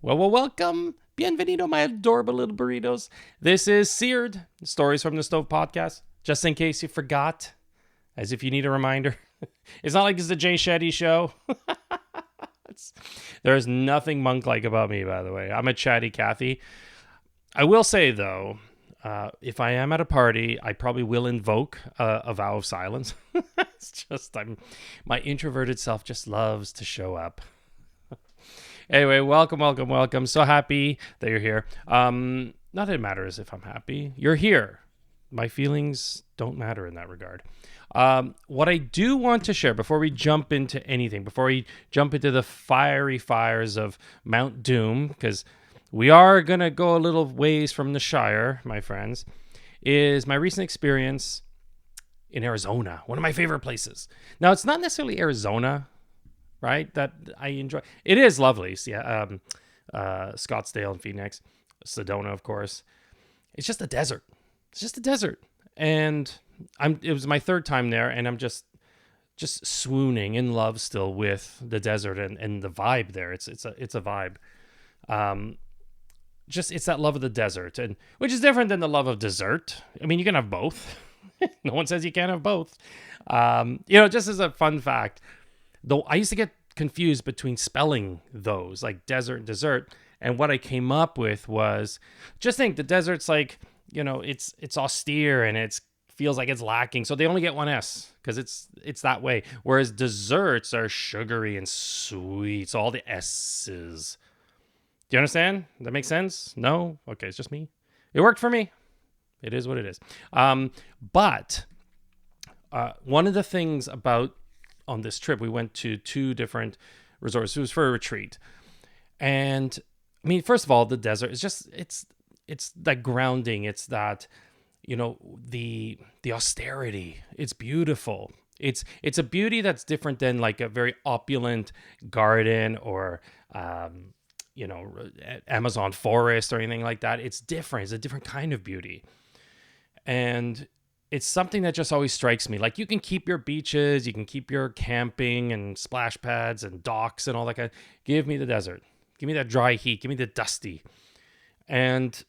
Welcome. Bienvenido, my adorable little burritos. This is Seared, Stories from the Stove podcast. Just in case you forgot, as if you need a reminder. It's not like it's the Jay Shetty show. There's nothing monk-like about me, by the way. I'm a chatty Cathy. I will say, though, if I am at a party, I probably will invoke a vow of silence. It's just my introverted self just loves to show up. Anyway, welcome. So happy that you're here. Not that it matters if I'm happy. You're here. My feelings don't matter in that regard. What I do want to share before we jump into anything, before we jump into the fiery fires of Mount Doom, because we are going to go a little ways from the Shire, my friends, is my recent experience in Arizona, one of my favorite places. Now, it's not necessarily Arizona, right, that I enjoy. It is lovely. Yeah, Scottsdale and Phoenix, Sedona, of course. It's just a desert. And it was my third time there, and I'm just swooning in love still with the desert and the vibe there. It's a vibe. It's that love of the desert, and which is different than the love of dessert. I mean, you can have both. No one says you can't have both. Just as a fun fact, though, I used to get confused between spelling those, like desert and dessert, and what I came up with was just think the desert's like, it's austere and it feels like it's lacking, so they only get one S because it's that way. Whereas desserts are sugary and sweet, so all the S's. Do you understand? That makes sense? No? Okay, it's just me. It worked for me. It is what it is. But one of the things about on this trip, we went to 2 different resorts. It was for a retreat. And I mean, first of all, the desert is just, it's that grounding. It's that, the austerity. It's beautiful. It's a beauty that's different than like a very opulent garden or, Amazon forest or anything like that. It's different. It's a different kind of beauty. And it's something that just always strikes me. Like, you can keep your beaches, you can keep your camping and splash pads and docks and all that kind of, give me the desert. Give me that dry heat. Give me the dusty. And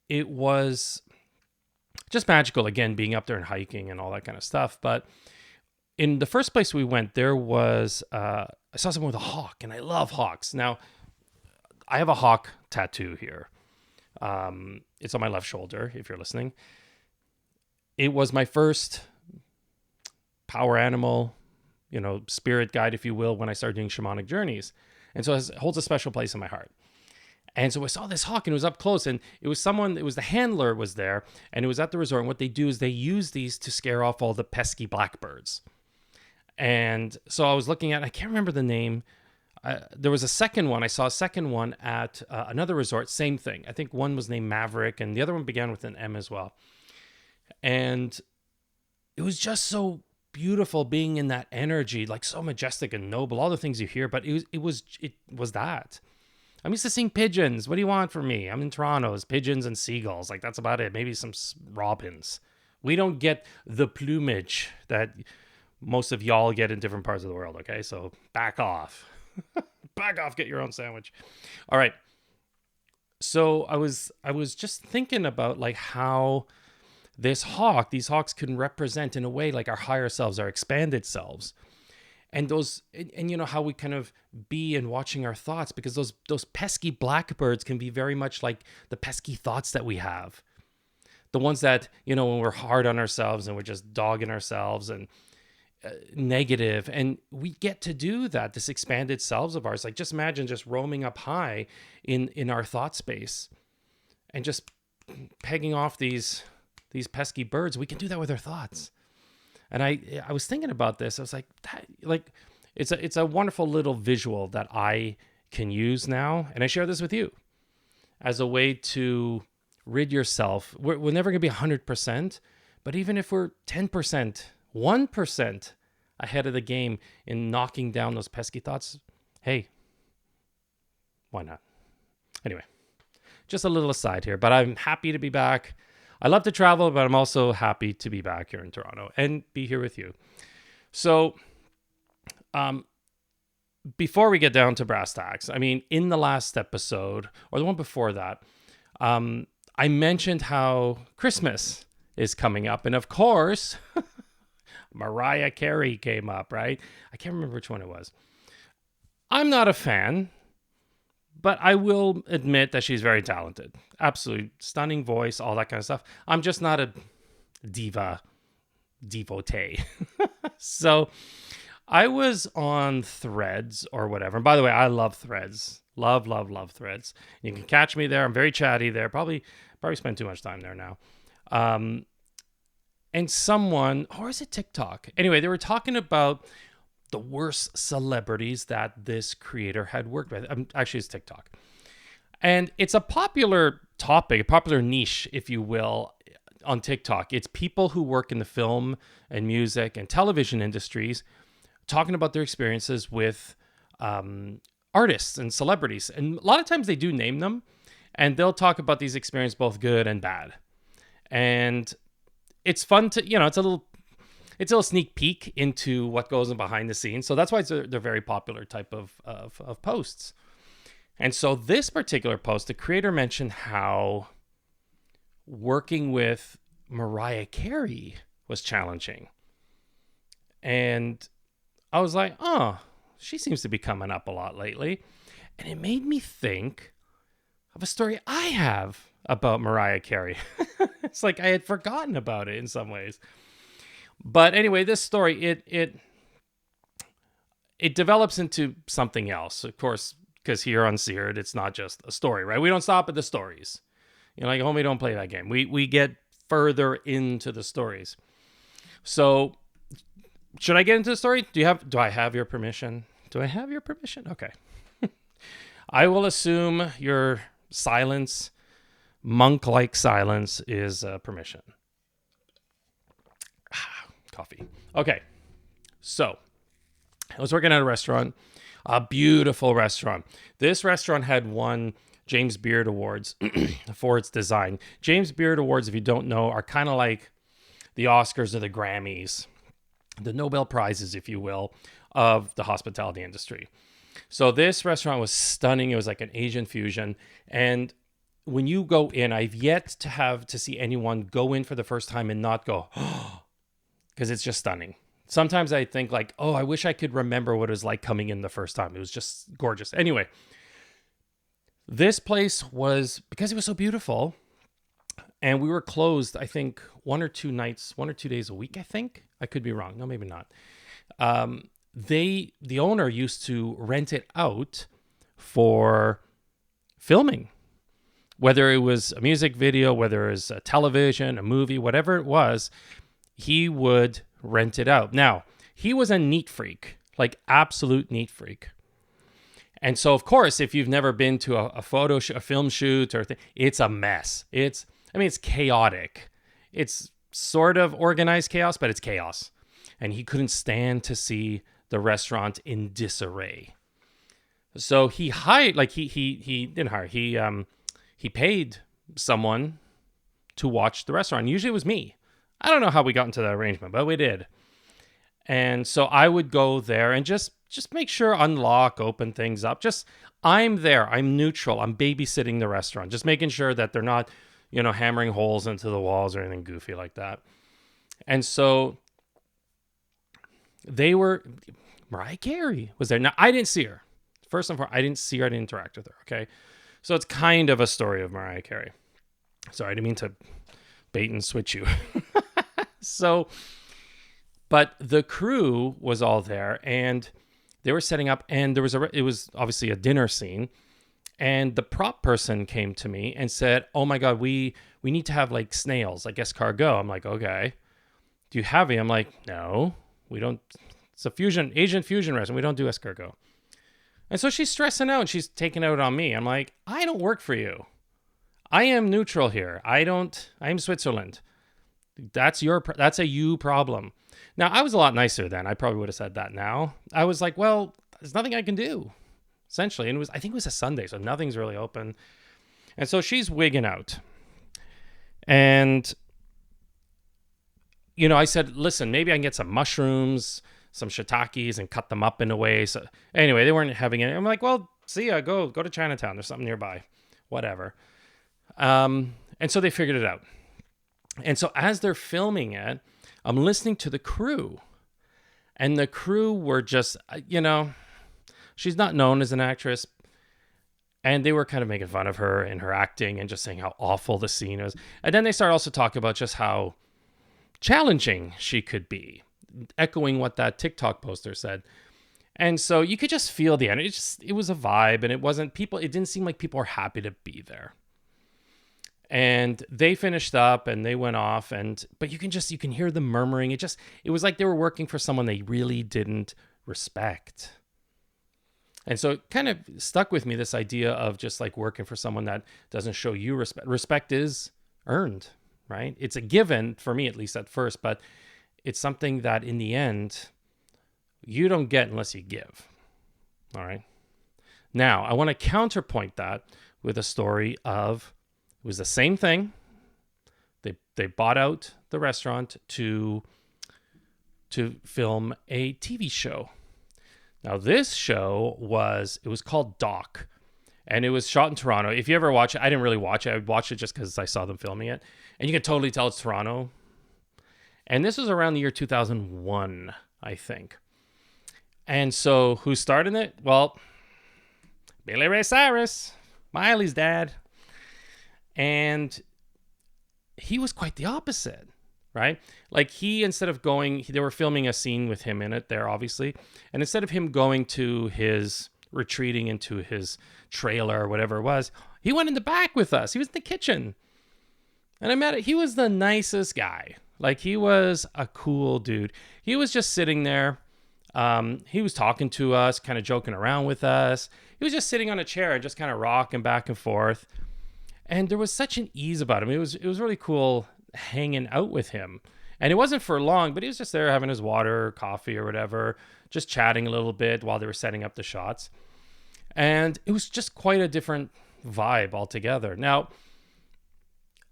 it was just magical, again, being up there and hiking and all that kind of stuff. But in the first place we went, there was, I saw someone with a hawk, and I love hawks. Now, I have a hawk tattoo here. It's on my left shoulder, if you're listening. It was my first power animal, spirit guide, if you will, when I started doing shamanic journeys. And so it holds a special place in my heart. And so I saw this hawk, and it was up close, and it was the handler was there, and it was at the resort. And what they do is they use these to scare off all the pesky blackbirds. And so I was looking at, I can't remember the name. There was a second one. I saw a second one at another resort. Same thing. I think one was named Maverick, and the other one began with an M as well. And it was just so beautiful being in that energy, like so majestic and noble, all the things you hear. But it was that. I'm used to seeing pigeons. What do you want from me? I'm in Toronto. It's pigeons and seagulls. Like, that's about it. Maybe some robins. We don't get the plumage that most of y'all get in different parts of the world. Okay, so back off. Back off. Get your own sandwich. All right. So I was just thinking about like how these hawks can represent in a way like our higher selves, our expanded selves. And how we kind of be in watching our thoughts, because those pesky blackbirds can be very much like the pesky thoughts that we have. The ones that, when we're hard on ourselves and we're just dogging ourselves and negative. And we get to do that, this expanded selves of ours. Like, just imagine just roaming up high in our thought space and just pegging off these pesky birds. We can do that with our thoughts. And I was thinking about this. I was like, it's a wonderful little visual that I can use now, and I share this with you as a way to rid yourself. We're never going to be 100%, but even if we're 10%, 1% ahead of the game in knocking down those pesky thoughts, hey, why not? Anyway, just a little aside here, but I'm happy to be back. I love to travel, but I'm also happy to be back here in Toronto and be here with you. So before we get down to brass tacks, I mean, in the last episode, or the one before that, I mentioned how Christmas is coming up. And of course, Mariah Carey came up, right? I can't remember which one it was. I'm not a fan, but I will admit that she's very talented. Absolutely stunning voice, all that kind of stuff. I'm just not a diva devotee. So I was on Threads or whatever. And by the way, I love Threads. Love, love, love Threads. You can catch me there. I'm very chatty there. Probably spend too much time there now. And someone, or is it TikTok? Anyway, they were talking about the worst celebrities that this creator had worked with. Actually, it's TikTok. And it's a popular topic, a popular niche, if you will, on TikTok. It's people who work in the film and music and television industries talking about their experiences with artists and celebrities. And a lot of times they do name them, and they'll talk about these experiences, both good and bad. And it's fun to, it's a little sneak peek into what goes on behind the scenes. So that's why they're very popular type of posts. And so this particular post, the creator mentioned how working with Mariah Carey was challenging. And I was like, oh, she seems to be coming up a lot lately. And it made me think of a story I have about Mariah Carey. It's like I had forgotten about it in some ways. But anyway, this story, it develops into something else, of course, because here on Seared, it's not just a story, right? We don't stop at the stories. Like, homie, don't play that game. We get further into the stories. So, should I get into the story? Do I have your permission? Do I have your permission? Okay. I will assume your silence, monk-like silence, is permission. Coffee. Okay. So, I was working at a restaurant, a beautiful restaurant. This restaurant had won James Beard Awards for its design. James Beard Awards, if you don't know, are kind of like the Oscars or the Grammys, the Nobel Prizes, if you will, of the hospitality industry. So this restaurant was stunning. It was like an Asian fusion. And when you go in, I've yet to see anyone go in for the first time and not go, oh, because it's just stunning. Sometimes I think like, oh, I wish I could remember what it was like coming in the first time. It was just gorgeous. Anyway, this place was, because it was so beautiful, and we were closed, I think, 1 or 2 days a week, I think. I could be wrong. No, maybe not. The owner used to rent it out for filming, whether it was a music video, whether it was a television, a movie, whatever it was, he would rent it out. Now, he was a neat freak, like absolute neat freak. And so, of course, if you've never been to a film shoot or it's a mess. It's chaotic. It's sort of organized chaos, but it's chaos. And he couldn't stand to see the restaurant in disarray. So he hired, like he didn't hire. He paid someone to watch the restaurant. Usually it was me. I don't know how we got into that arrangement, but we did. And so I would go there and just make sure, unlock, open things up. I'm there. I'm neutral. I'm babysitting the restaurant. Just making sure that they're not, hammering holes into the walls or anything goofy like that. And so Mariah Carey was there. Now, I didn't see her. First and foremost, I didn't see her. I didn't interact with her. Okay. So it's kind of a story of Mariah Carey. Sorry, I didn't mean to bait and switch you. So, but the crew was all there and they were setting up, and it was obviously a dinner scene, and the prop person came to me and said, "Oh my God, we need to have like snails, like escargot." I'm like, "Okay. Do you have any?" I'm like, "No, we don't. It's a Asian fusion restaurant. We don't do escargot." And so she's stressing out and she's taking out on me. I'm like, "I don't work for you. I am neutral here. I am Switzerland. That's a you problem." Now, I was a lot nicer then. I probably would have said that now. I was like, well, there's nothing I can do, essentially. And I think it was a Sunday, so nothing's really open. And so she's wigging out. And, I said, listen, maybe I can get some mushrooms, some shiitakes and cut them up in a way. So anyway, they weren't having it. I'm like, well, see ya, go to Chinatown. There's something nearby, whatever. And so they figured it out. And so as they're filming it, I'm listening to the crew. And the crew were just, she's not known as an actress. And they were kind of making fun of her and her acting and just saying how awful the scene was. And then they started also talking about just how challenging she could be, echoing what that TikTok poster said. And so you could just feel the energy. It was a vibe, and it didn't seem like people were happy to be there. And they finished up and they went off, but you can hear them murmuring. It was like they were working for someone they really didn't respect. And so it kind of stuck with me, this idea of just like working for someone that doesn't show you respect. Respect is earned, right? It's a given for me, at least at first, but it's something that in the end, you don't get unless you give. All right. Now, I want to counterpoint that with a story of, it was the same thing. They bought out the restaurant to film a TV show. Now, this show was called Doc, and it was shot in Toronto. If you ever watch it, I didn't really watch it. I watched it just because I saw them filming it. And you can totally tell it's Toronto. And this was around the year 2001, I think. And so who starred in it? Well, Billy Ray Cyrus, Miley's dad. And he was quite the opposite, right? Like instead of they were filming a scene with him in it there, obviously. And instead of him retreating into his trailer or whatever it was, he went in the back with us. He was in the kitchen. And he was the nicest guy. Like, he was a cool dude. He was just sitting there. He was talking to us, kind of joking around with us. He was just sitting on a chair and just kind of rocking back and forth. And there was such an ease about him. It was really cool hanging out with him. And it wasn't for long, but he was just there having his water or coffee or whatever, just chatting a little bit while they were setting up the shots. And it was just quite a different vibe altogether. Now,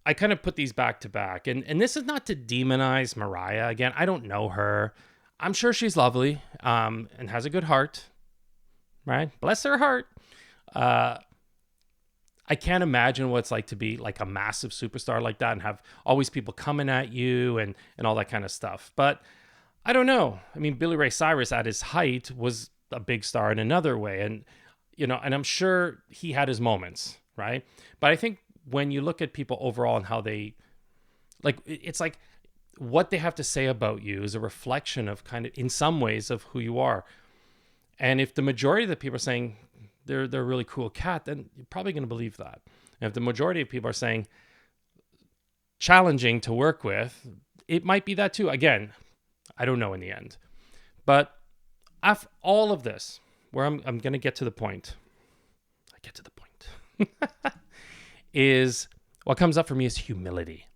I kind of put these back to back. And this is not to demonize Mariah. Again, I don't know her. I'm sure she's lovely and has a good heart, right? Bless her heart. I can't imagine what it's like to be like a massive superstar like that and have always people coming at you and all that kind of stuff. But I don't know. I mean, Billy Ray Cyrus at his height was a big star in another way. And, and I'm sure he had his moments, right? But I think when you look at people overall and how they, it's like what they have to say about you is a reflection of kind of, in some ways, of who you are. And if the majority of the people are saying, they're a really cool cat, then you're probably going to believe that. And if the majority of people are saying challenging to work with, it might be that too. Again, I don't know in the end. But after all of this, where I'm going to get to the point, is what comes up for me is humility,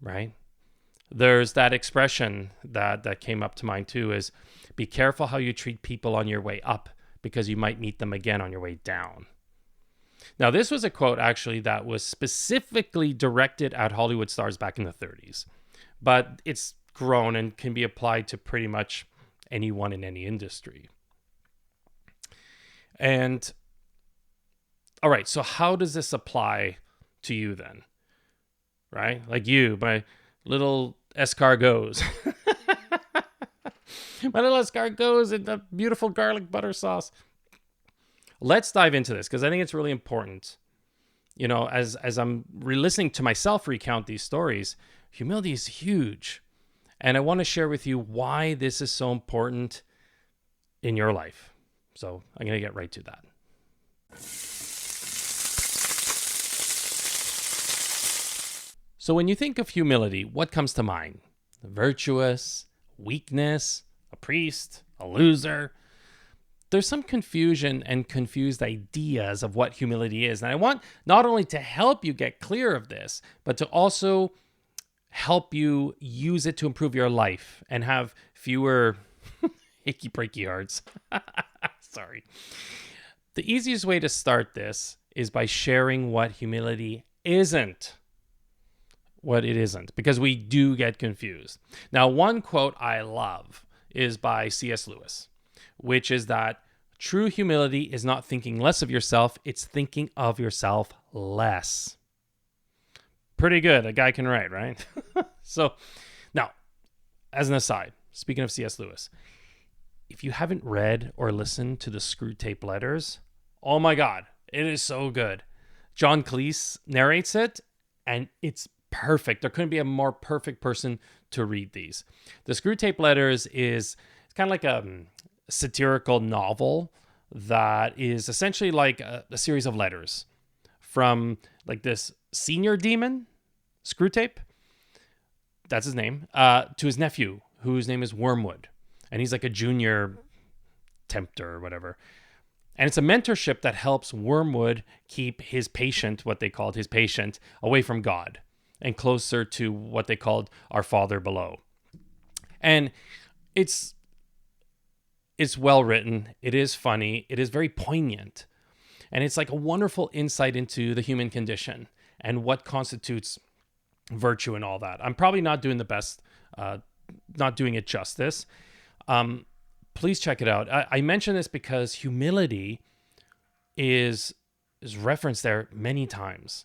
right? There's that expression that came up to mind too, is be careful how you treat people on your way up, because you might meet them again on your way down. Now, this was a quote actually that was specifically directed at Hollywood stars back in the 30s, but it's grown and can be applied to pretty much anyone in any industry. And all right, so how does this apply to you then? Right? Like you, my little escargots. My little escargots and the beautiful garlic butter sauce. Let's dive into this, because I think it's really important. As I'm listening to myself recount these stories, humility is huge. And I want to share with you why this is so important in your life. So I'm going to get right to that. So when you think of humility, what comes to mind? Virtuous, weakness, a priest, a loser. There's some confusion and confused ideas of what humility is. And I want not only to help you get clear of this, but to also help you use it to improve your life and have fewer achy breaky hearts. Sorry. The easiest way to start this is by sharing what humility isn't. what it isn't, because we do get confused. Now, one quote I love is by C.S. Lewis, which is that true humility is not thinking less of yourself, it's thinking of yourself less. Pretty good. A guy can write, right? So, now, as an aside, speaking of C.S. Lewis, if you haven't read or listened to the Screw Tape Letters, oh my God, it is so good. John Cleese narrates it, and it's perfect. There couldn't be a more perfect person to read these. The Screw Tape Letters is kind of like a satirical novel that is essentially like a series of letters from like this senior demon, Screwtape, that's his name, to his nephew, whose name is Wormwood. And he's like a junior tempter or whatever. And it's a mentorship that helps Wormwood keep his patient, what they called his patient, away from God and closer to what they called our Father below. And it's well written. It is funny. It is very poignant. And it's like a wonderful insight into the human condition and what constitutes virtue and all that. I'm probably not doing the best, not doing it justice. Please check it out. I mention this because humility is referenced there many times.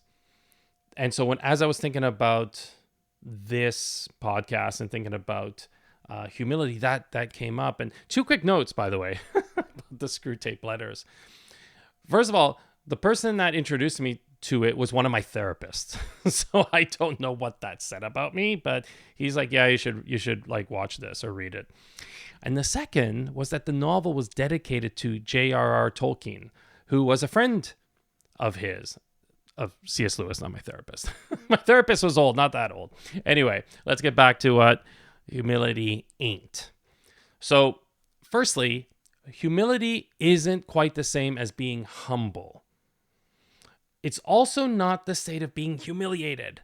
And so as I was thinking about this podcast and thinking about humility, that came up. And two quick notes, by the way, about the Screw Tape Letters. First of all, the person that introduced me to it was one of my therapists. So I don't know what that said about me, but he's like, yeah, you should like watch this or read it. And the second was that the novel was dedicated to J.R.R. Tolkien, who was a friend of his, of C.S. Lewis, not my therapist. My therapist was old, not that old. Anyway, let's get back to what humility ain't. So, firstly, humility isn't quite the same as being humble. It's also not the state of being humiliated.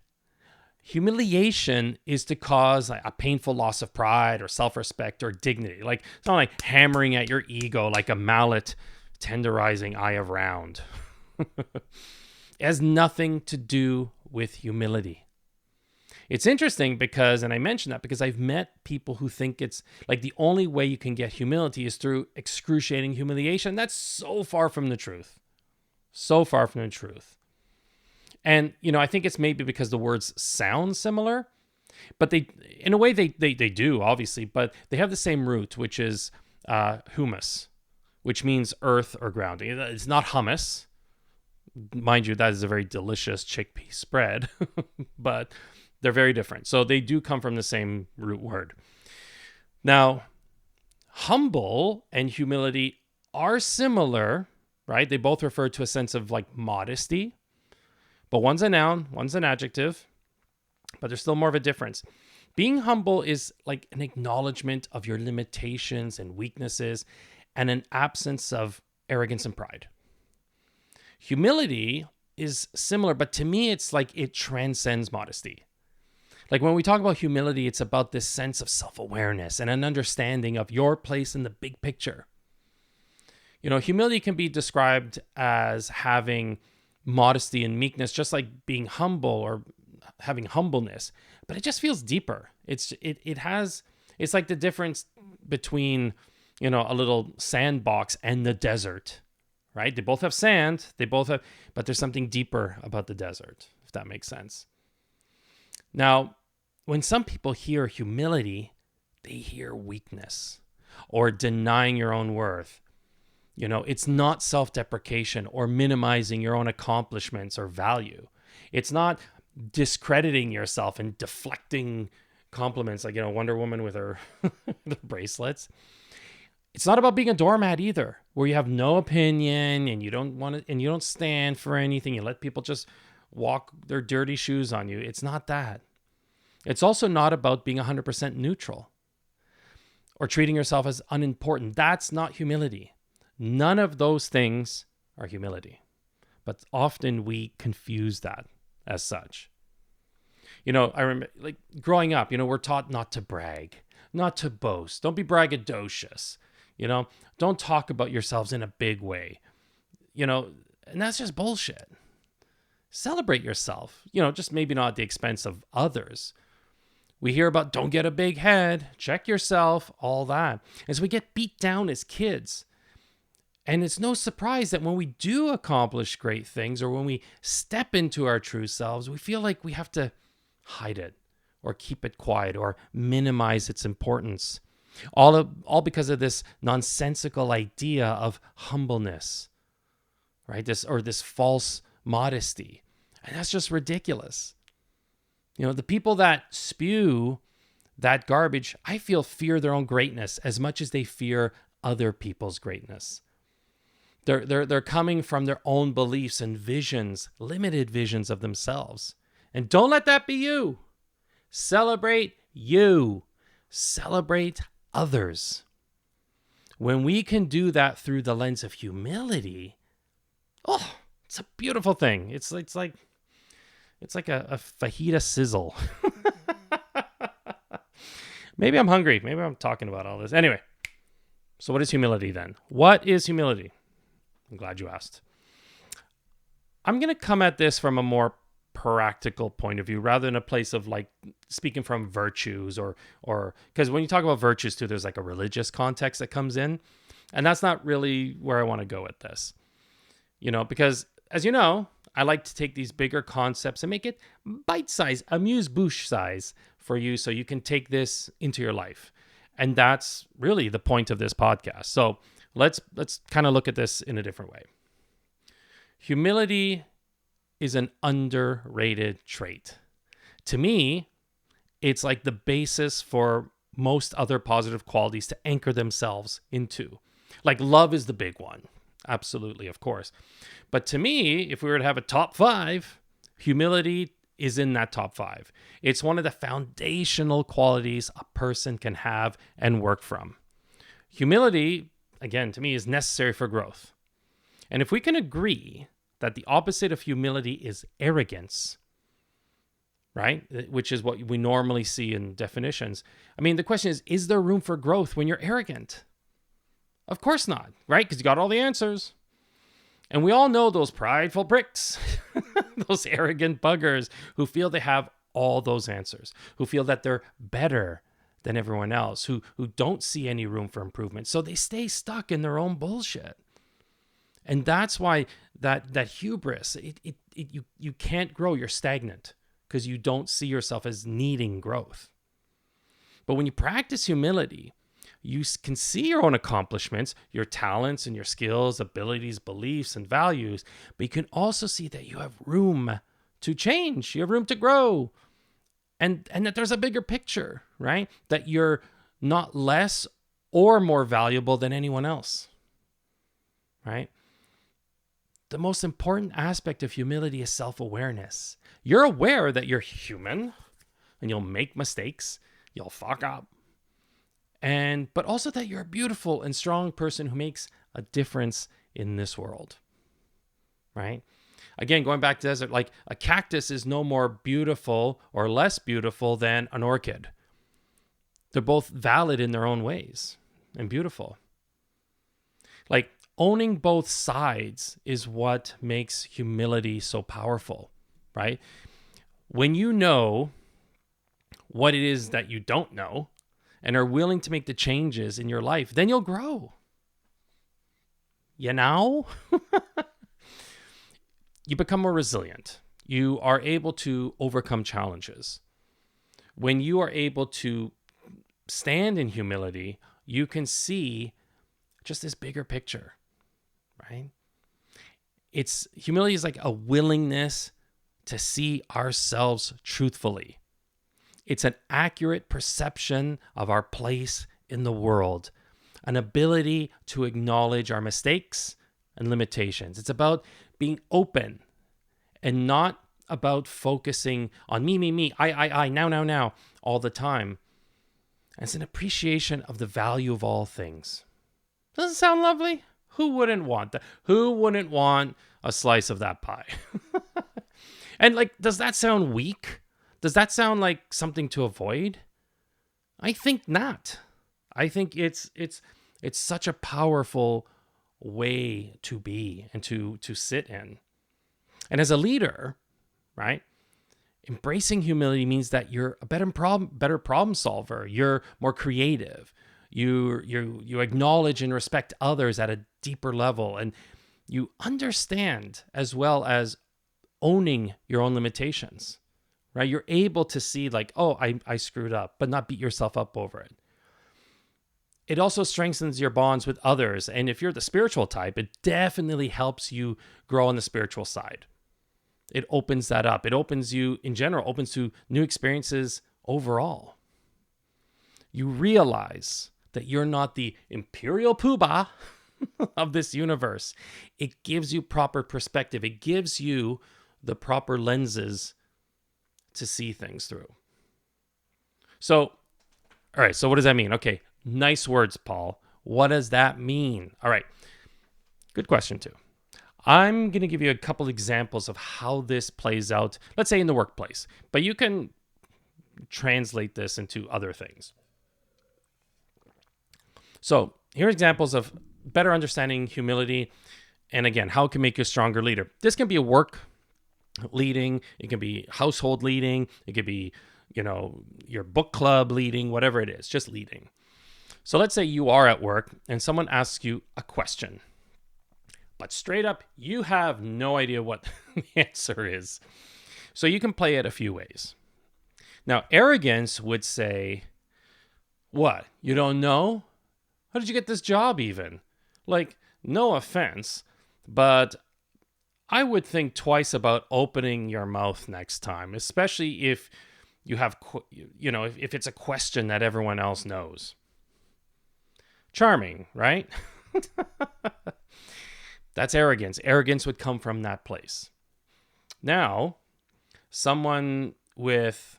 Humiliation is to cause a painful loss of pride or self-respect or dignity. Like, it's not like hammering at your ego like a mallet tenderizing eye of round. It has nothing to do with humility. It's interesting because, and I mention that because I've met people who think it's like the only way you can get humility is through excruciating humiliation. That's so far from the truth. So far from the truth. And, I think it's maybe because the words sound similar, but they, in a way they do, obviously, but they have the same root, which is humus, which means earth or grounding. It's not hummus. Mind you, that is a very delicious chickpea spread, but they're very different. So they do come from the same root word. Now, humble and humility are similar, right? They both refer to a sense of like modesty, but one's a noun, one's an adjective, but there's still more of a difference. Being humble is like an acknowledgement of your limitations and weaknesses and an absence of arrogance and pride. Humility is similar, but to me, it's like it transcends modesty. Like when we talk about humility, it's about this sense of self-awareness and an understanding of your place in the big picture. Humility can be described as having modesty and meekness, just like being humble or having humbleness, but it just feels deeper. It's like the difference between, a little sandbox and the desert, right? They both have sand, but there's something deeper about the desert, if that makes sense. Now, when some people hear humility, they hear weakness or denying your own worth. It's not self-deprecation or minimizing your own accomplishments or value. It's not discrediting yourself and deflecting compliments like, Wonder Woman with her bracelets. It's not about being a doormat either, where you have no opinion and you don't stand for anything. You let people just walk their dirty shoes on you. It's not that. It's also not about being 100% neutral or treating yourself as unimportant. That's not humility. None of those things are humility, but often we confuse that as such. I remember like growing up, we're taught not to brag, not to boast. Don't be braggadocious. Don't talk about yourselves in a big way, and that's just bullshit. Celebrate yourself, just maybe not at the expense of others. We hear about don't get a big head, check yourself, all that. As we get beat down as kids. And it's no surprise that when we do accomplish great things or when we step into our true selves, we feel like we have to hide it or keep it quiet or minimize its importance. All because of this nonsensical idea of humbleness, right? This false modesty. And that's just ridiculous. The people that spew that garbage, I feel, fear their own greatness as much as they fear other people's greatness. They're coming from their own beliefs and visions, limited visions of themselves. And don't let that be you. Celebrate you. Celebrate others. When we can do that through the lens of humility, it's a beautiful thing. It's like a fajita sizzle. Maybe I'm hungry. Maybe I'm talking about all this. Anyway, so what is humility then? What is humility? I'm glad you asked. I'm going to come at this from a more practical point of view rather than a place of like speaking from virtues or because when you talk about virtues too, there's like a religious context that comes in. And that's not really where I want to go with this. Because as you know, I like to take these bigger concepts and make it bite-size, amuse-bouche size for you so you can take this into your life. And that's really the point of this podcast. So let's kind of look at this in a different way. Humility is an underrated trait. To me, it's like the basis for most other positive qualities to anchor themselves into. Like love is the big one. Absolutely, of course. But to me, if we were to have a top 5, humility is in that top 5. It's one of the foundational qualities a person can have and work from. Humility, again, to me, is necessary for growth. And if we can agree that the opposite of humility is arrogance, right? Which is what we normally see in definitions. I mean, the question is there room for growth when you're arrogant? Of course not, right? Because you got all the answers. And we all know those prideful pricks, those arrogant buggers who feel they have all those answers, who feel that they're better than everyone else, who don't see any room for improvement. So they stay stuck in their own bullshit. And that's why that hubris, you can't grow. You're stagnant because you don't see yourself as needing growth. But when you practice humility, you can see your own accomplishments, your talents and your skills, abilities, beliefs, and values, but you can also see that you have room to change. You have room to grow. And that there's a bigger picture, right? That you're not less or more valuable than anyone else, right? The most important aspect of humility is self-awareness. You're aware that you're human and you'll make mistakes, you'll fuck up. But also that you're a beautiful and strong person who makes a difference in this world, right? Again, going back to desert, like a cactus is no more beautiful or less beautiful than an orchid. They're both valid in their own ways and beautiful. Like owning both sides is what makes humility so powerful, right? When you know what it is that you don't know, and are willing to make the changes in your life, then you'll grow. You know? You become more resilient. You are able to overcome challenges. When you are able to stand in humility, you can see just this bigger picture, right? Humility is like a willingness to see ourselves truthfully. It's an accurate perception of our place in the world, an ability to acknowledge our mistakes and limitations. It's about being open and not about focusing on me, I, now, all the time. And it's an appreciation of the value of all things. Doesn't it sound lovely? Who wouldn't want that? Who wouldn't want a slice of that pie? And does that sound weak? Does that sound like something to avoid? I think not. I think it's such a powerful way to be and to sit in. And as a leader, right? Embracing humility means that you're a better problem solver. You're more creative. You acknowledge and respect others at a deeper level, and you understand as well as owning your own limitations, right? You're able to see like, oh, I screwed up, but not beat yourself up over it. It also strengthens your bonds with others. And if you're the spiritual type, it definitely helps you grow on the spiritual side. It opens that up. It opens you, in general, opens to new experiences overall. You realize that you're not the imperial poobah of this universe. It gives you proper perspective. It gives you the proper lenses to see things through. So, all right, so what does that mean? Okay, nice words, Paul. What does that mean? All right, good question too. I'm going to give you a couple examples of how this plays out, let's say in the workplace, but you can translate this into other things. So here are examples of better understanding humility, and again, how it can make you a stronger leader. This can be a work leading, it can be household leading, it could be, your book club leading, whatever it is, just leading. So let's say you are at work and someone asks you a question, but straight up, you have no idea what the answer is. So you can play it a few ways. Now, arrogance would say, what? You don't know? How did you get this job even? Like, no offense, but I would think twice about opening your mouth next time, especially if you have, if it's a question that everyone else knows. Charming, right? That's arrogance. Arrogance would come from that place. Now, someone with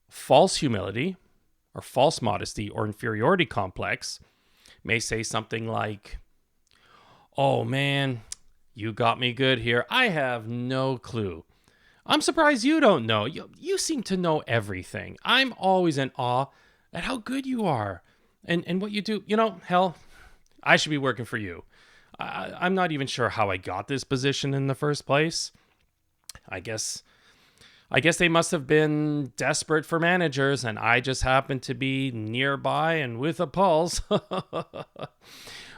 false humility or false modesty or inferiority complex may say something like, oh man, you got me good here. I have no clue. I'm surprised you don't know. You seem to know everything. I'm always in awe at how good you are and what you do. Hell, I should be working for you. I'm not even sure how I got this position in the first place. I guess they must have been desperate for managers, and I just happened to be nearby and with a pulse.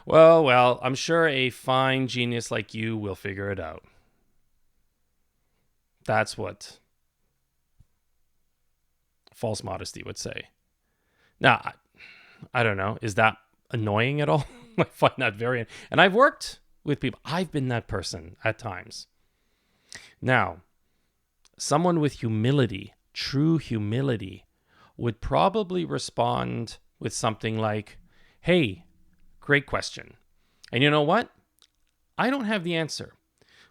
Well, I'm sure a fine genius like you will figure it out. That's what false modesty would say. Now, I don't know. Is that annoying at all? I find that very... And I've worked with people. I've been that person at times. Now, someone with humility, true humility, would probably respond with something like, hey, great question. And you know what? I don't have the answer.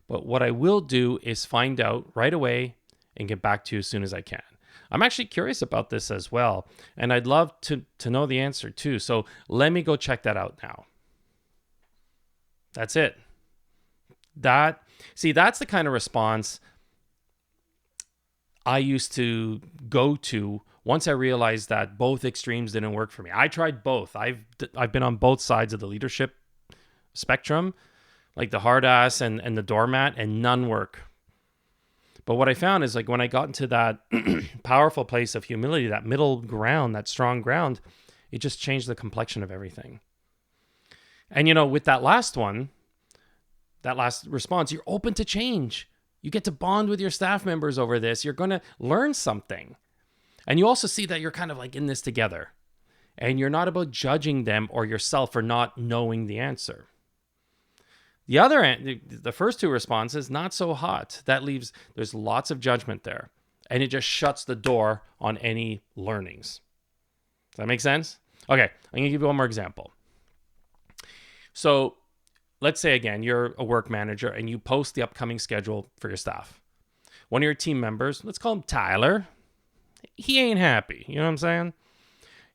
But what I will do is find out right away and get back to you as soon as I can. I'm actually curious about this as well. And I'd love to know the answer too. So let me go check that out now. That's it. That's the kind of response I used to go to once I realized that both extremes didn't work for me. I tried both. I've been on both sides of the leadership spectrum, like the hard ass and the doormat, and none work. But what I found is, like, when I got into that powerful place of humility, that middle ground, that strong ground, it just changed the complexion of everything. And, with that last one, that last response, you're open to change. You get to bond with your staff members over this. You're going to learn something. And you also see that you're kind of like in this together. And you're not about judging them or yourself for not knowing the answer. The first two responses, not so hot. There's lots of judgment there. And it just shuts the door on any learnings. Does that make sense? Okay, I'm going to give you one more example. So let's say, again, you're a work manager and you post the upcoming schedule for your staff. One of your team members, let's call him Tyler, he ain't happy. You know what I'm saying?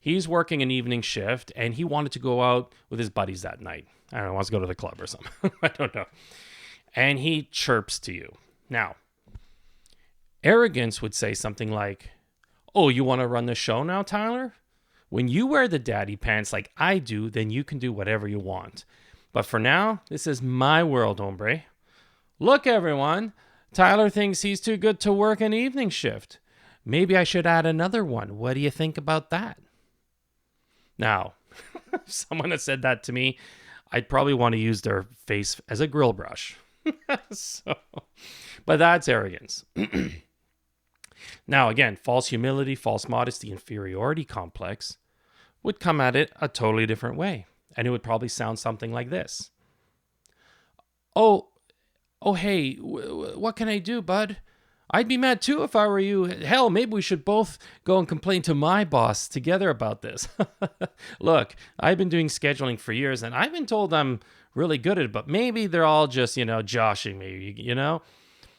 He's working an evening shift and he wanted to go out with his buddies that night. I don't know, wants to go to the club or something. I don't know. And he chirps to you. Now, arrogance would say something like, oh, you want to run the show now, Tyler? When you wear the daddy pants like I do, then you can do whatever you want. But for now, this is my world, hombre. Look, everyone, Tyler thinks he's too good to work an evening shift. Maybe I should add another one. What do you think about that? Now, if someone had said that to me, I'd probably want to use their face as a grill brush. But that's arrogance. Now, again, false humility, false modesty, inferiority complex would come at it a totally different way. And it would probably sound something like this. Oh, hey, what can I do, bud? I'd be mad too if I were you. Hell, maybe we should both go and complain to my boss together about this. Look, I've been doing scheduling for years and I've been told I'm really good at it, but maybe they're all just, joshing me,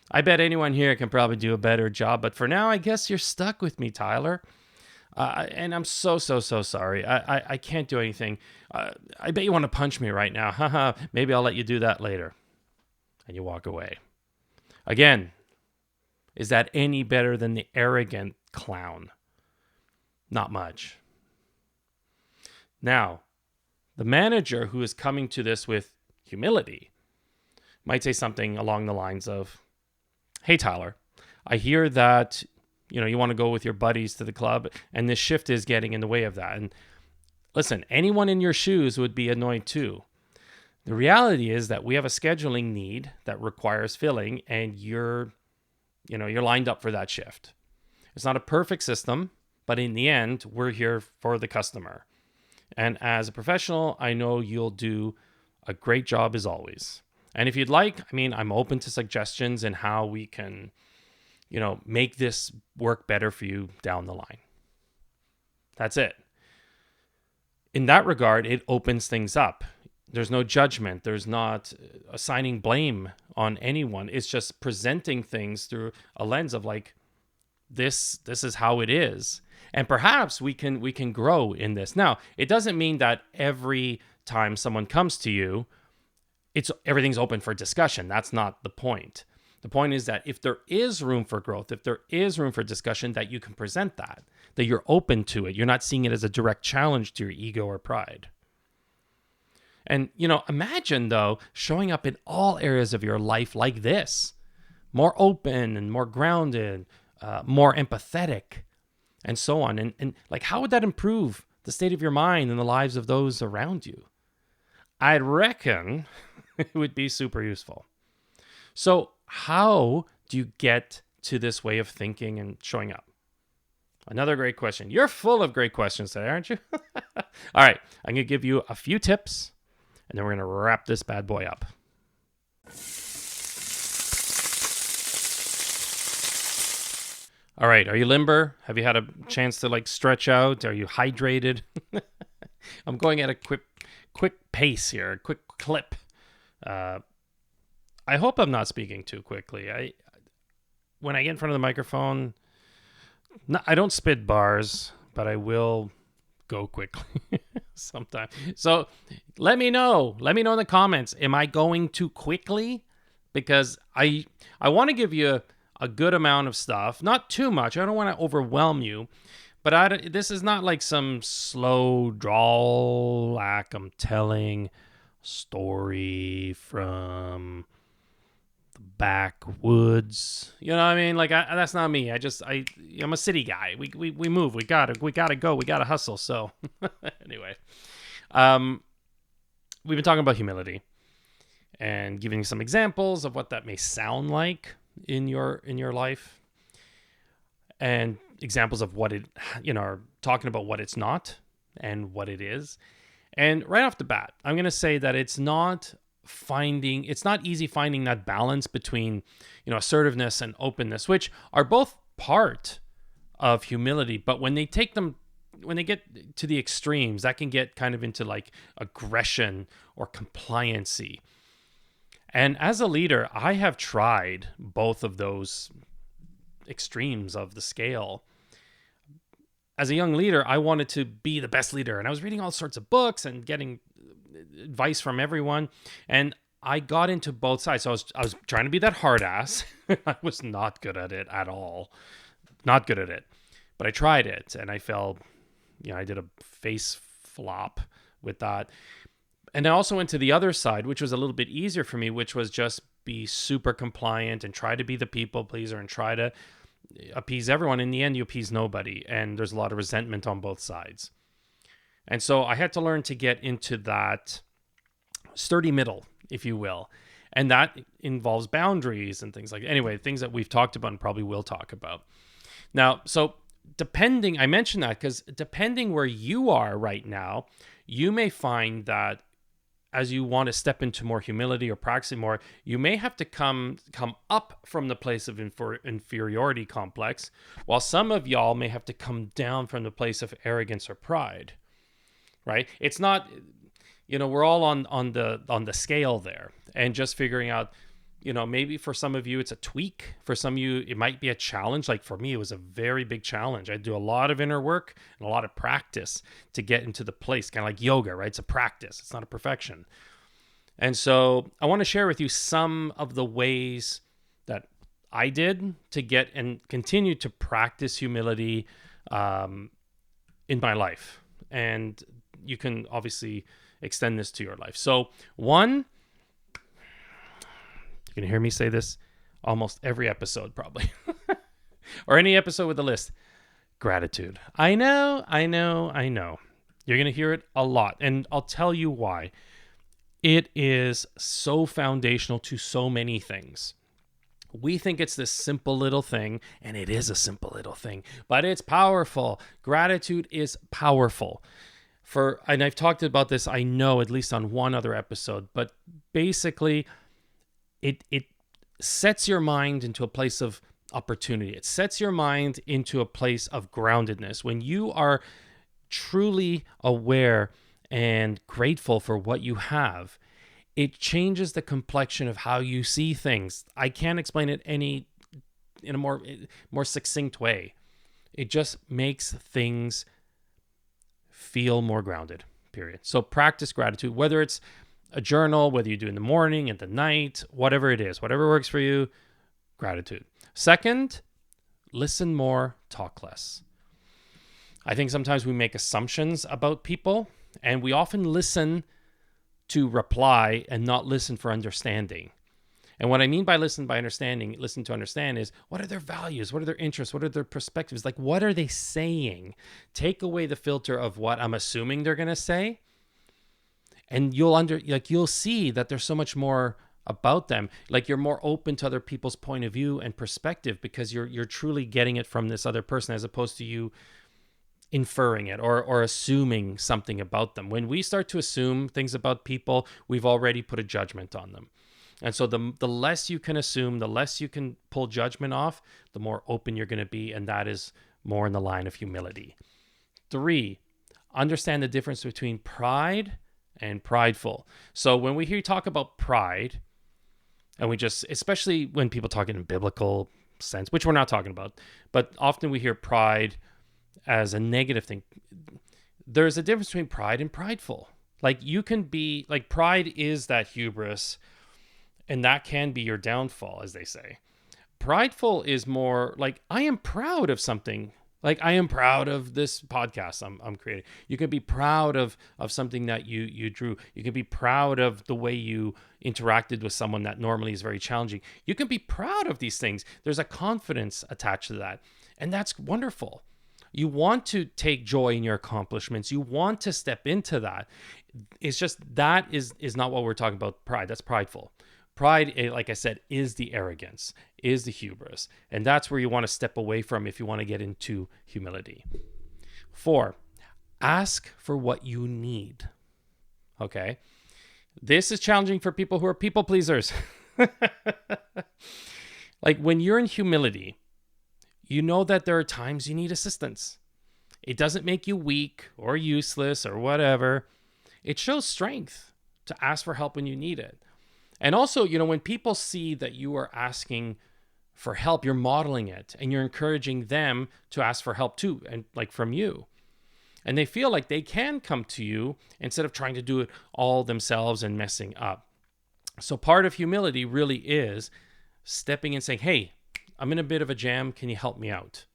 I bet anyone here can probably do a better job, but for now, I guess you're stuck with me, Tyler. And I'm so sorry. I can't do anything. I bet you want to punch me right now. Haha, maybe I'll let you do that later. And you walk away. Again, is that any better than the arrogant clown? Not much. Now, the manager who is coming to this with humility might say something along the lines of, hey, Tyler, I hear that you want to go with your buddies to the club and this shift is getting in the way of that. And listen, anyone in your shoes would be annoyed too. The reality is that we have a scheduling need that requires filling and you're lined up for that shift. It's not a perfect system, but in the end, we're here for the customer. And as a professional, I know you'll do a great job as always. And if you'd like, I'm open to suggestions and how we can, make this work better for you down the line. That's it. In that regard, it opens things up. There's no judgment. There's not assigning blame on anyone. It's just presenting things through a lens of like, this is how it is. And perhaps we can grow in this. Now, it doesn't mean that every time someone comes to you, everything's open for discussion. That's not the point. The point is that if there is room for growth, if there is room for discussion, that you can present that you're open to it. You're not seeing it as a direct challenge to your ego or pride. And, imagine, though, showing up in all areas of your life like this, more open and more grounded, more empathetic, and so on. And like, how would that improve the state of your mind and the lives of those around you? I reckon it would be super useful. So how do you get to this way of thinking and showing up? Another great question. You're full of great questions today, aren't you? All right, I'm going to give you a few tips, and then we're going to wrap this bad boy up. All right, are you limber? Have you had a chance to stretch out? Are you hydrated? I'm going at a quick pace here, a quick clip. I hope I'm not speaking too quickly. When I get in front of the microphone, I don't spit bars, but I will go quickly sometimes. So let me know. Let me know in the comments. Am I going too quickly? Because I want to give you a good amount of stuff. Not too much. I don't want to overwhelm you. But this is not like some slow drawl like I'm telling story from the backwoods. You know what I mean? That's not me. I'm a city guy. We move. We gotta go. We gotta hustle. So anyway, we've been talking about humility and giving some examples of what that may sound like in your life, and examples of what it, are talking about what it's not and what it is. And right off the bat, I'm going to say that it's not easy finding that balance between, assertiveness and openness, which are both part of humility. But when they get to the extremes, that can get kind of into like aggression or compliancy. And as a leader, I have tried both of those extremes of the scale. As a young leader, I wanted to be the best leader, and I was reading all sorts of books and getting advice from everyone, and I got into both sides. So I was trying to be that hard ass. I was not good at it at all. Not good at it. But I tried it, and I fell, I did a face flop with that. And I also went to the other side, which was a little bit easier for me, which was just be super compliant and try to be the people pleaser and try to appease everyone. In the end, you appease nobody. And there's a lot of resentment on both sides. And so I had to learn to get into that sturdy middle, if you will. And that involves boundaries and things like that. Anyway, things that we've talked about and probably will talk about. Now, so depending, I mentioned that because depending where you are right now, you may find that as you want to step into more humility or practicing more, you may have to come up from the place of inferiority complex, while some of y'all may have to come down from the place of arrogance or pride, right? It's not, we're all on the scale there, and just figuring out, maybe for some of you, it's a tweak. For some of you, it might be a challenge. Like for me, it was a very big challenge. I do a lot of inner work and a lot of practice to get into the place, kind of like yoga, right? It's a practice. It's not a perfection. And so I want to share with you some of the ways that I did to get and continue to practice humility in my life. And you can obviously extend this to your life. So one, you can hear me say this almost every episode probably, or any episode with a list. Gratitude. I know. You're going to hear it a lot, and I'll tell you why. It is so foundational to so many things. We think it's this simple little thing, and it is a simple little thing, but it's powerful. Gratitude is powerful. And I've talked about this, I know, at least on one other episode, but basically it sets your mind into a place of opportunity. It sets your mind into a place of groundedness. When you are truly aware and grateful for what you have, it changes the complexion of how you see things. I can't explain it in a more succinct way. It just makes things feel more grounded, period. So practice gratitude, whether it's a journal, whether you do in the morning, at the night, whatever it is, whatever works for you, gratitude. Second, listen more, talk less. I think sometimes we make assumptions about people, and we often listen to reply and not listen for understanding. And what I mean by listen to understand is, what are their values? What are their interests? What are their perspectives? Like, what are they saying? Take away the filter of what I'm assuming they're going to say. And you'll see that there's so much more about them. Like, you're more open to other people's point of view and perspective because you're truly getting it from this other person, as opposed to you inferring it or assuming something about them. When we start to assume things about people, we've already put a judgment on them. And so the less you can assume, the less you can pull judgment off, the more open you're going to be. And that is more in the line of humility. 3, understand the difference between pride and prideful. So when we hear you talk about pride, and especially when people talk in a biblical sense, which we're not talking about, but often we hear pride as a negative thing. There's a difference between pride and prideful. Like, you can be, like, pride is that hubris, and that can be your downfall, as they say. Prideful is more like, I am proud of something. Like, I am proud of this podcast I'm creating. You can be proud of something that you drew. You can be proud of the way you interacted with someone that normally is very challenging. You can be proud of these things. There's a confidence attached to that. And that's wonderful. You want to take joy in your accomplishments. You want to step into that. It's just that is not what we're talking about. Pride. That's prideful. Pride, like I said, is the arrogance, is the hubris. And that's where you want to step away from if you want to get into humility. 4, ask for what you need. Okay? This is challenging for people who are people pleasers. Like, when you're in humility, you know that there are times you need assistance. It doesn't make you weak or useless or whatever. It shows strength to ask for help when you need it. And also, when people see that you are asking for help, you're modeling it and you're encouraging them to ask for help too, and like from you. And they feel like they can come to you instead of trying to do it all themselves and messing up. So part of humility really is stepping in and saying, hey, I'm in a bit of a jam. Can you help me out?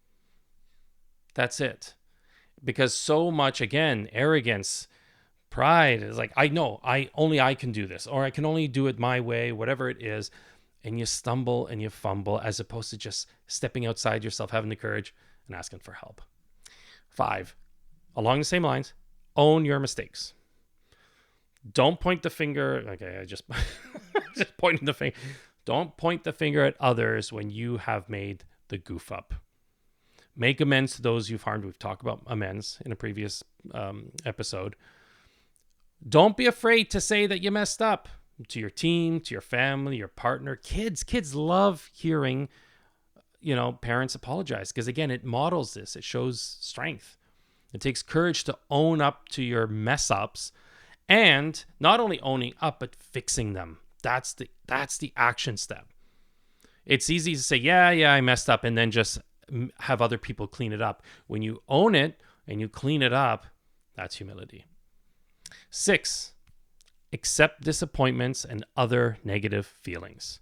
That's it. Because so much, again, arrogance, pride is like, I know, I can do this, or I can only do it my way, whatever it is. and you stumble and you fumble, as opposed to just stepping outside yourself, having the courage and asking for help. 5, along the same lines, own your mistakes. Don't point the finger. Okay, I just just pointing the finger. Don't point the finger at others when you have made the goof up. Make amends to those you've harmed. We've talked about amends in a previous episode. Don't be afraid to say that you messed up to your team, to your family, your partner, kids. Kids love hearing, parents apologize, because again, it models this. It shows strength. It takes courage to own up to your mess ups, and not only owning up, but fixing them. That's the action step. It's easy to say, yeah, I messed up, and then just have other people clean it up. When you own it and you clean it up, that's humility. 6, accept disappointments and other negative feelings.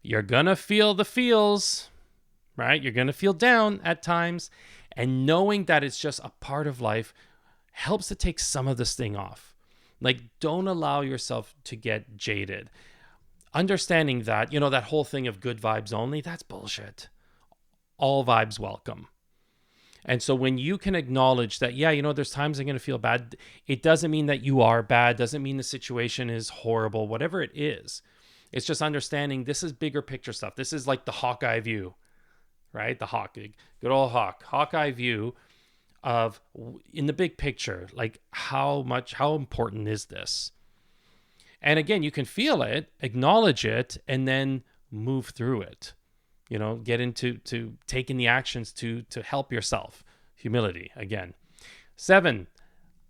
You're going to feel the feels, right? You're going to feel down at times, and knowing that it's just a part of life helps to take some of this thing off. Like, don't allow yourself to get jaded. Understanding that, that whole thing of good vibes only, that's bullshit. All vibes welcome. And so when you can acknowledge that, there's times I'm going to feel bad, it doesn't mean that you are bad, doesn't mean the situation is horrible, whatever it is. It's just understanding this is bigger picture stuff. This is like the Hawkeye view, right? The good old Hawkeye view of, in the big picture, like how important is this? And again, you can feel it, acknowledge it, and then move through it. Get into taking the actions to help yourself. Humility, again. 7,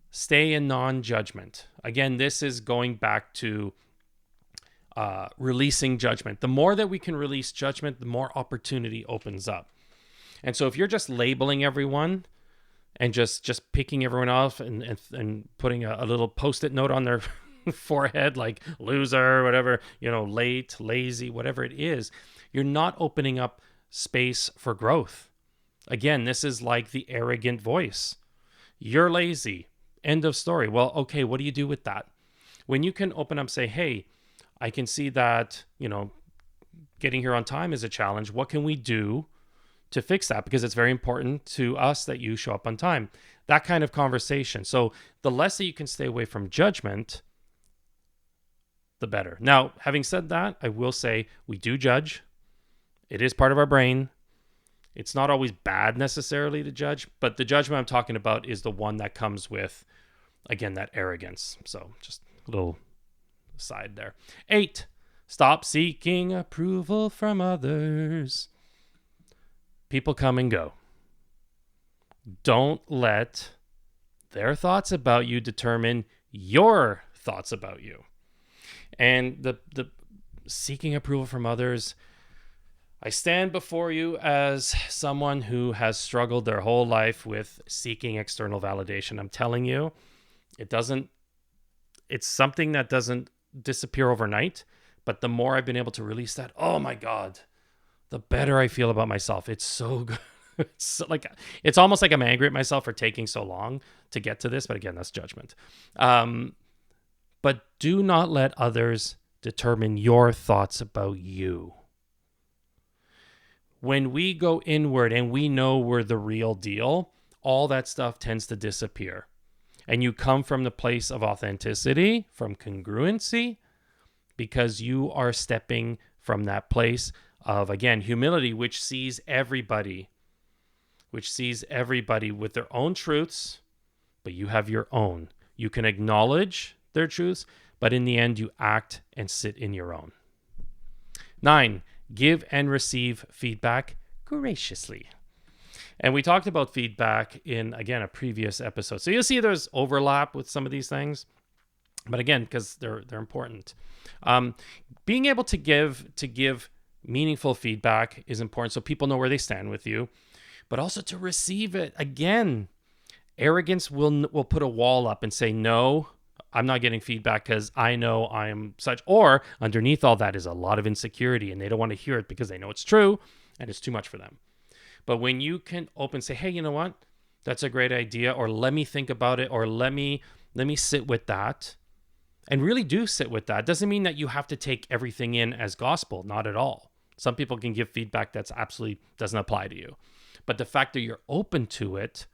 stay in non-judgment. Again, this is going back to releasing judgment. The more that we can release judgment, the more opportunity opens up. And so if you're just labeling everyone and just picking everyone off and putting a little Post-it note on their forehead, like loser, whatever, late, lazy, whatever it is, you're not opening up space for growth. Again, this is like the arrogant voice. You're lazy. End of story. Well, okay, what do you do with that? When you can open up, say, hey, I can see that, getting here on time is a challenge. What can we do to fix that? Because it's very important to us that you show up on time. That kind of conversation. So the less that you can stay away from judgment, the better. Now, having said that, I will say we do judge. It is part of our brain. It's not always bad necessarily to judge, but the judgment I'm talking about is the one that comes with, again, that arrogance. So just a little aside there. 8, stop seeking approval from others. People come and go. Don't let their thoughts about you determine your thoughts about you. And the seeking approval from others, I stand before you as someone who has struggled their whole life with seeking external validation. I'm telling you, it's something that doesn't disappear overnight, but the more I've been able to release that, oh my God, the better I feel about myself. It's so good. It's almost like I'm angry at myself for taking so long to get to this, but again, that's judgment. But do not let others determine your thoughts about you. When we go inward and we know we're the real deal, all that stuff tends to disappear. And you come from the place of authenticity, from congruency, because you are stepping from that place of, again, humility, which sees everybody with their own truths, but you have your own. You can acknowledge their truths, but in the end, you act and sit in your own. 9, give and receive feedback graciously. And we talked about feedback in, again, a previous episode. So you'll see there's overlap with some of these things. But again, because they're important. Being able to give meaningful feedback is important so people know where they stand with you. But also to receive it. Again, arrogance will put a wall up and say, no, I'm not getting feedback because I know I am such. Or underneath all that is a lot of insecurity and they don't want to hear it because they know it's true and it's too much for them. But when you can open, say, hey, you know what? That's a great idea. Or let me think about it. Or let me sit with that. And really do sit with that. Doesn't mean that you have to take everything in as gospel, not at all. Some people can give feedback that's absolutely doesn't apply to you. But the fact that you're open to it,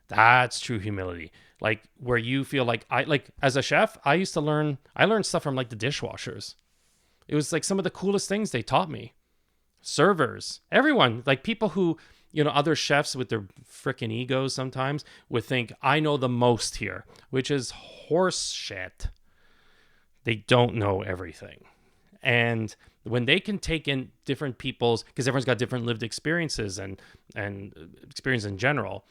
that's true humility. Like where you feel like as a chef, I learned stuff from like the dishwashers. It was like some of the coolest things they taught me. Servers, everyone, like people who, other chefs with their freaking egos sometimes would think I know the most here, which is horse shit. They don't know everything. And when they can take in different people's, because everyone's got different lived experiences and experience in general,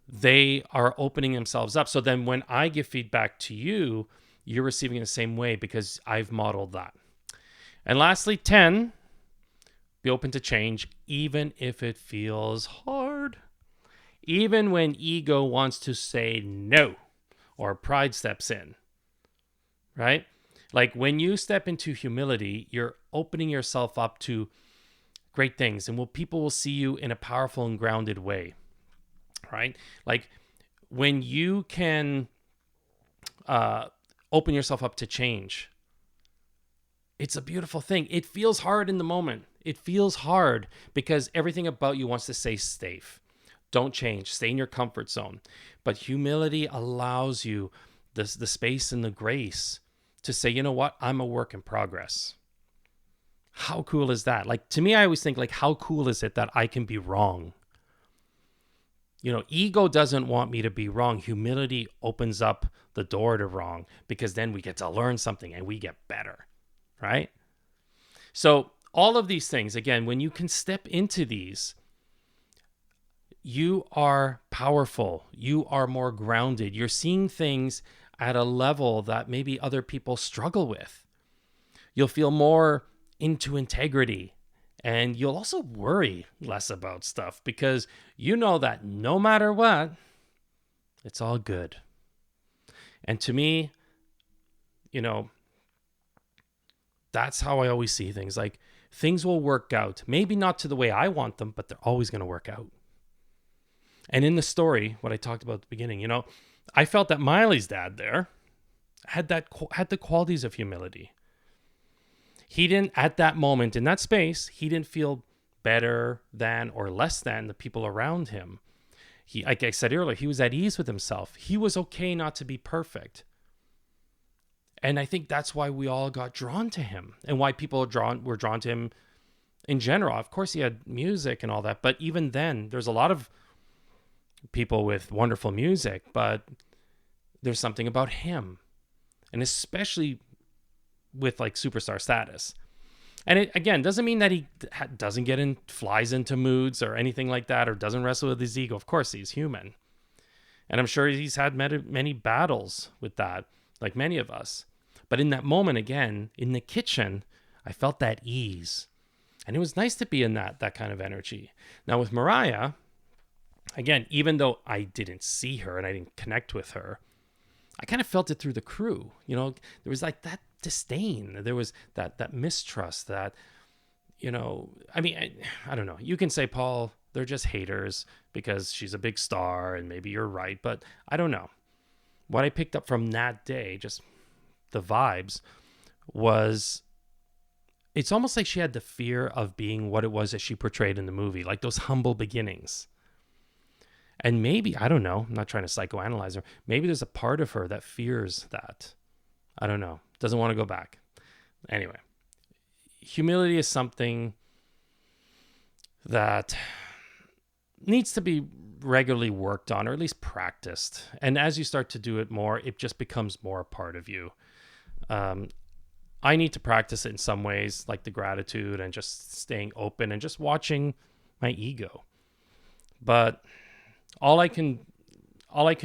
they are opening themselves up. So then when I give feedback to you, you're receiving it the same way because I've modeled that. And lastly, 10, be open to change, even if it feels hard. Even when ego wants to say no or pride steps in, right? Like when you step into humility, you're opening yourself up to great things, and people will see you in a powerful and grounded way, right? Like when you can open yourself up to change, it's a beautiful thing. It feels hard in the moment. It feels hard because everything about you wants to say safe. Don't change. Stay in your comfort zone. But humility allows you the space and the grace to say, you know what? I'm a work in progress. How cool is that? Like, to me, I always think, like, how cool is it that I can be wrong? Ego doesn't want me to be wrong. Humility opens up the door to wrong because then we get to learn something and we get better, right? So all of these things, again, when you can step into these, you are powerful. You are more grounded. You're seeing things at a level that maybe other people struggle with. You'll feel more into integrity, and you'll also worry less about stuff because you know that no matter what, it's all good. And to me, that's how I always see things. Like things will work out, maybe not to the way I want them, but they're always going to work out. And in the story, what I talked about at the beginning, I felt that Miley's dad there had the qualities of humility. He didn't, at that moment in that space, he didn't feel better than or less than the people around him. He, like I said earlier, he was at ease with himself. He was okay not to be perfect. And I think that's why we all got drawn to him and why people were drawn to him in general. Of course, he had music and all that, but even then, there's a lot of people with wonderful music, but there's something about him, and especially with like superstar status. And it again doesn't mean that he doesn't flies into moods or anything like that, or doesn't wrestle with his ego. Of course, he's human, and I'm sure he's had many battles with that, like many of us. But in that moment, again, in the kitchen, I felt that ease, and it was nice to be in that kind of energy. Now with Mariah, again, even though I didn't see her and I didn't connect with her, I kind of felt it through the crew. There was like that disdain. There was that mistrust that, I don't know. You can say, Paul, they're just haters because she's a big star, and maybe you're right, but I don't know. What I picked up from that day, just the vibes, was it's almost like she had the fear of being what it was that she portrayed in the movie, like those humble beginnings. And maybe, I don't know, I'm not trying to psychoanalyze her. Maybe there's a part of her that fears that. I don't know. Doesn't want to go back. Anyway, humility is something that needs to be regularly worked on, or at least practiced. And as you start to do it more, it just becomes more a part of you. I need to practice it in some ways, like the gratitude and just staying open and just watching my ego. But all I can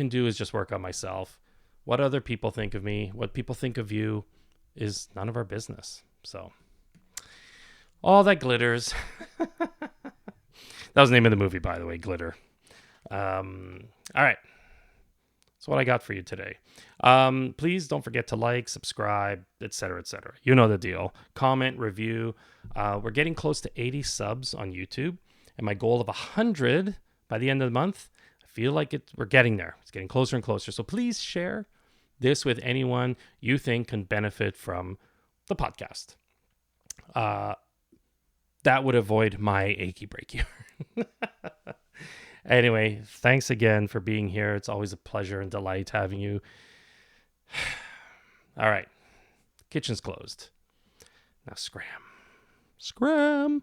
do is just work on myself. What other people think of me, what people think of you, is none of our business. So, all that glitters. That was the name of the movie, by the way, Glitter. All right. That's what I got for you today. Please don't forget to like, subscribe, etc., etc. You know the deal. Comment, review. We're getting close to 80 subs on YouTube, and my goal of 100 by the end of the month. I feel like we're getting there. It's getting closer and closer. So please share this with anyone you think can benefit from the podcast. That would avoid my achy breaky. Anyway, thanks again for being here. It's always a pleasure and delight having you. All right. Kitchen's closed. Now scram. Scram.